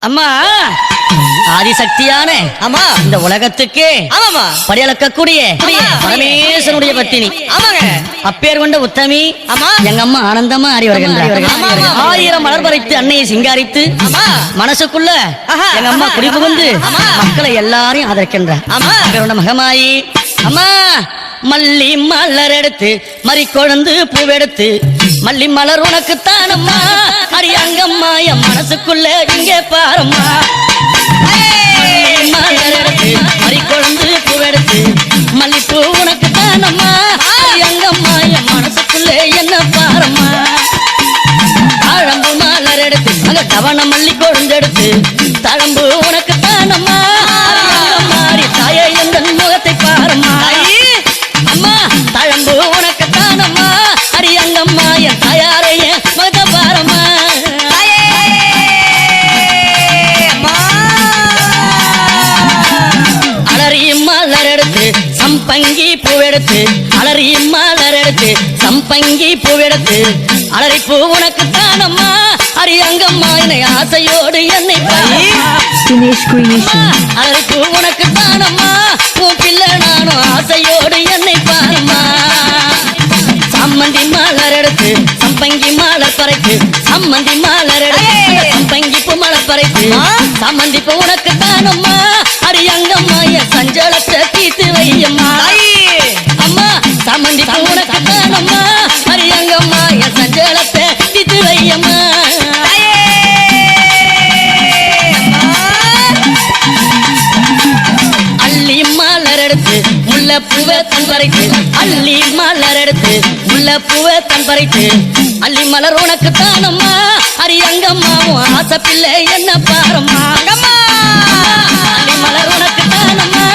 அம்மா ஆதிசக்தியான ஆமா இந்த உலகத்துக்கே ஆமாமா படியளக்கக்கூடிய பரமேஸ்வரனுடைய பத்தினி ஆமாங்க அப்பேர் கொண்ட உத்தமி ஆமா எங்க அம்மா ஆனந்தமா ஆடி வருகின்றார். ஆமா, ஆமா. 1000 மலர் பறித்து அன்னையை சிங்காரித்து ஆமா மனசுக்குள்ள ஆஹா. எங்க அம்மா குடிபுகுந்து ஆமா. மக்களை எல்லாரையும் ஆதரிக்கின்றார். ஆமா. அப்பேர் கொண்ட மகமாயி அம்மா மல்லி மலர் எடுத்து மறி கொழுந்து பூவெடுத்து மல்லி மலர் உனக்குத்தான் அம்மா அரியங்கம்மா என் மனசுக்குள்ள இங்கே பாரம்மா மல்லி மலர் எடுத்து மறி கொழுந்து பூவெடுத்து மல்லிப்பூ உனக்குத்தான் அம்மா அரியங்கம்மா என் மனசுக்குள்ள என்ன பாரம்மா தாழம்பு மலர் எடுத்து அங்க தவண மல்லி கொழுந்தெடுத்து தழம்பு உனக்குத்தான் அம்மா மாறி தாயே எந்த முகத்தை பாரம்மா அம்மா தழம்பு உனக்குத்தான் அம்மா அரியங்கம்மா என் தாயாரைய மக பாரம்மா அலறி மலர் எடுத்து சம்பங்கி பூவெடுத்து அலறி மலர் எடுத்து சம்பங்கி பூவெடுத்து அலறி பூ உனக்குத்தான் அம்மா அரியங்கம்மா என்னை ஆசையோடு என்னை Dinesh Creation. அலறி பூ உனக்குத்தான் அம்மா உன் பிள்ளை நானும் ஆசையோடு என்னை பாருமா சம்மந்தி மலர் எடுத்து சம்பங்கி மலர் பறைத்து சம்மந்தி மலர் எடுத்து சம்பங்கி பூ மலர் பறைத்து சம்மந்தி பூ உனக்குத்தான் அம்மா அரியங்கம்மா என் சஞ்சலத்தை தீர்த்து வையம்மா அம்மா சம்மந்தி பூ உனக்குத்தான் அம்மா அரியங்கம்மா என் சஞ்சலத்தை தீர்த்து வையம்மா அள்ளி மலர் எடுத்து முல்லைப்பூவை தன் பறித்து அள்ளி மலர் எடுத்து முல்லைப்பூவை தன் பறித்து அள்ளி மலர் உனக்கு தானம்மா அரியங்கம்மாவும் ஆசை பிள்ளை என்ன பாரம்மா அள்ளி மலர் உனக்கு தானம்மா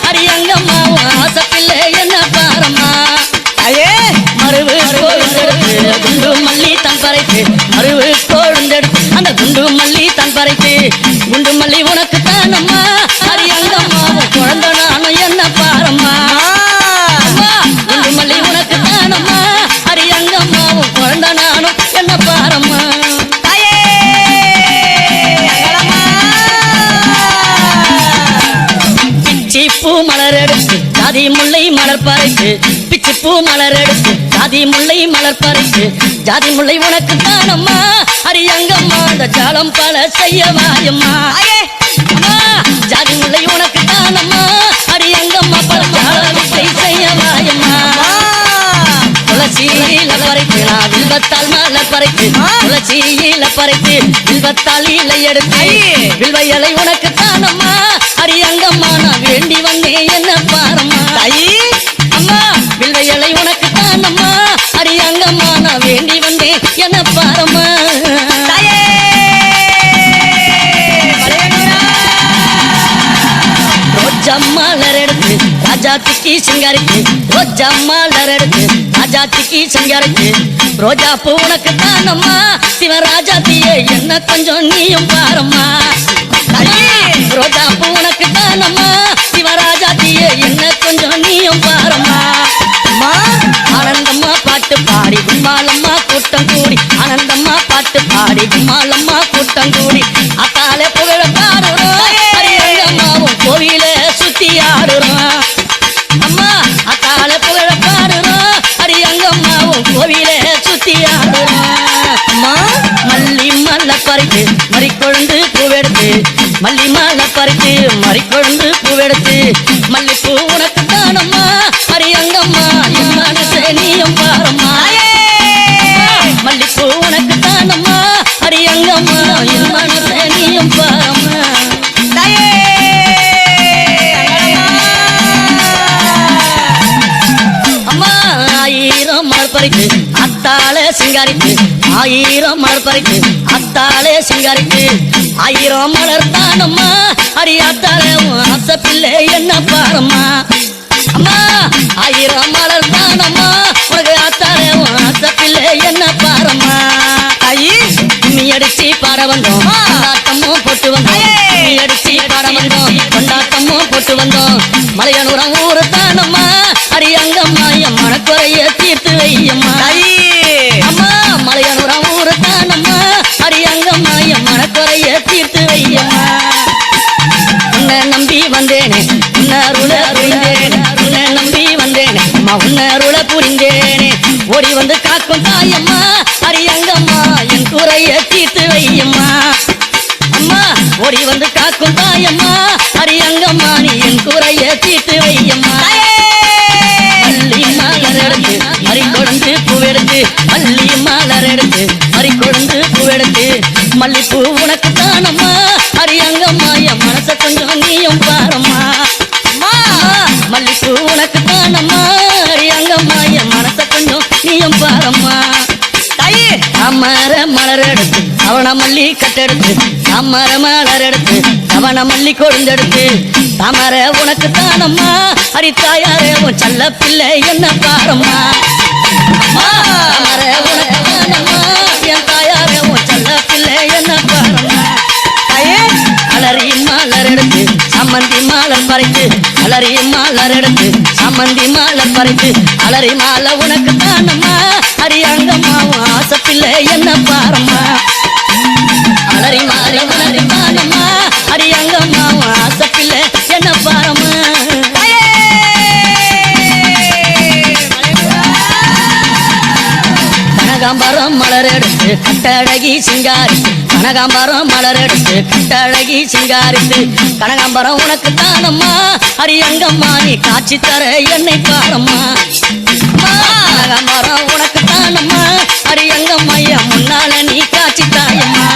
அரியங்கம்மாவும் ஆசை பிள்ளை என்ன பாரம்மா மருவு கொழுந்தெடுத்து குண்டு மல்லி தன் பறித்து மருவு கொழுந்தெடுத்து அந்த குண்டு மல்லி தன் பறித்து குண்டு மல்லி உனக்கு தானம்மா அரியங்கம்மாவும் குழந்தை நானும் என்ன பாரம்மா குண்டு மல்லி உனக்கு தானம்மா அரியங்கம்மாவும் குழந்தை நானும் என்ன பாரம்மா பிச்சி பூ மலர் எடுத்து ஜாதி முல்லை மலர் பறித்து பிச்சி பூ மலர் எடுத்து ஜாதி முல்லை மலர் பறித்து ஜாதி முல்லை உனக்கு தானம்மா அரியங்கம்மா அந்த ஜாலம் பல செய்ய வாயம்மா ஜாதி முல்லை உனக்கு தானம்மா அரியங்கம்மா பல ஜாலத்தை செய்ய வாயம்மா துளசியில பறித்து நான் வில்வத்தால் மலர் பறித்து துளசியில பறித்து வில்வத்தால் இலை எடுத்து வில்வ இலை உனக்கு தானம்மா அரியங்கம்மா நான் வேண்டி வந்தேன் என்ன பாரம்மா அம்மா வில்வ இலை உனக்கு தானம்மா அரியங்கம்மா நான் வேண்டி வந்தேன் என்ன பாரம்மா ரோஜா மலர் எடுத்து ராஜாத்திக்கு சிங்காரிக்கு ரோஜா மலர் எடுத்து ராஜாத்திக்கு சிங்காரிக்கு ரோஜா பூ உனக்கு தானம்மா சிவராஜாத்தியே என்ன கொஞ்சம் நீயும் பாரம்மா ரோஜா பூ உனக்கு தானம்மா சிவராஜாத்தியே என்ன கொஞ்சம் நீயும் பாரம்மா ஆனந்தம்மா பாட்டு பாடி கும்மாலம்மா கூட்டம் கூடி ஆனந்தம்மா பாட்டு பாடி கும்மாலம்மா கூட்டம் கூடி அத்தாலே புகழ பாடுறோம் அரியங்கம்மாவும் கோவில சுத்தி ஆடுறோம் அம்மா அத்தாலே புகழ பாடுறோம் அரியங்கம்மாவும் கோவில சுத்தி ஆடுறோம் அம்மா மல்லி மல்ல பறித்து மறிக்கொழுந்து பூவெடுத்து மல்லி மல்ல பறித்து மறிக்கொழுந்து பூவெடுத்து மல்லிப்பூ உனக்கு தானம்மா அரியங்கம்மா என் மனசே நீயும் பாரம்மா மல்லிப்பூ உனக்கு தானம்மா அரியங்கம்மா என் மனசே நீயும் பாரம்மா அம்மா 1000 மலர் பறித்து அத்தாளே சிங்காரித்து 1000 மலர் பறித்து அத்தாளே சிங்காரித்து 1000 மலர் தானம்மா அரியாத்தாளே ஆசை பிள்ளை என்ன பாரம்மா அம்மா 1000 மலர் தானம்மா உனக்கு ஆத்தாளே ஆசை பிள்ளை என்ன பாரம்மா கும்மி அடிச்சு பாட வந்தோம் கொண்டாட்டமும் போட்டு வந்தோம் கும்மி அடிச்சு பாட வந்தோம் கொண்டாட்டமும் போட்டு வந்தோம் மலையனூரம் ஊரு தானம்மா அரியங்கம்மா என் மனக்குறைய தீர்த்து வையம்மா அம்மா மலையனூரம் ஊரு தானம்மா அரியங்கம்மா என் மனக்குறைய தீர்த்து வையம்மா வையம்மா அம்மா ஓடி வந்து காக்கும் தாயம்மா அரியங்கம்மா நீ என் குறைய தீட்டு வையம்மா அள்ளி மலர் எடுத்து மறி கொழுந்து பூவெடுத்து அள்ளி மலர் எடுத்து மறி கொழுந்து பூவெடுத்து மல்லிப்பூ உனக்கு தானம்மா அரியங்கம்மா என் மனச கொஞ்சம் நீயும் பாரம்மா மல்லிப்பூ உனக்கு தானம்மா அரியங்கம்மா என் மனச கொஞ்சம் நீயும் பாரம்மா தாமர மலர் எடுத்து அவன மல்லி கட்டெடுத்து தாமர மலர் எடுத்து அவன மல்லி கொழுந்தெடுத்து தாமர உனக்கு தானம்மா அரித்தாயாரே உன் செல்ல பிள்ளை என்ன பாரம்மா தாமர உனக்கு தானம்மா என் தாயாரே உன் செல்ல பிள்ளை என்ன பாரம்மா அலரி மலர் எடுத்து சம்மந்தி மாலர் பறித்து அலரி மலர் எடுத்து சம்மந்தி மாலர் பறித்து அலரி மாலை உனக்கு தானம்மா அரியங்கம்மா ஆசை பிள்ளை என்ன பாரம்மா அலரி மாலை அலரி மாலம்மா அரியங்கம்மா ஆசை பிள்ளை என்ன பாரம்மா கனகாம்பரம் மலர் எடுத்து கட்டழகி சிங்காரித்து கனகாம்பரம் மலர் எடுத்து கட்டழகி சிங்காரித்து கனகாம்பரம் உனக்கு தானம்மா அரியங்கம்மா நீ காட்சி தர என்னை பாரம்மா கனகாம்பரம் உனக்கு தானம்மா அரியங்கம்மா என் முன்னால நீ காட்சி தாயம்மா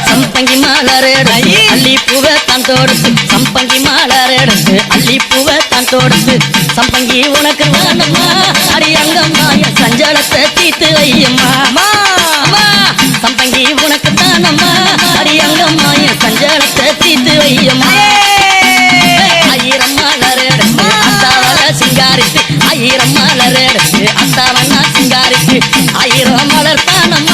சம்பங்கி மலர் எடுத்து அள்ளி பூவை தான் தொடுத்து சம்பங்கி மலர் எடுத்து அள்ளி பூவை தான் தொடுத்து சம்பங்கி உனக்கு தானம்மா அரியங்கம்மா என் சஞ்சலத்தை தீத்து வையம்மா சம்பங்கி உனக்கு தானம்மா அரியங்கம்மா என் சஞ்சலத்தை தீத்து வையம்மா ஆயிரம் மலர் எடுத்து அத்தாவல சிங்காரித்து ஆயிரம் மலர் எடுத்து அத்தாவண்ணா சிங்காரித்து ஆயிரம் மலர் தானம்மா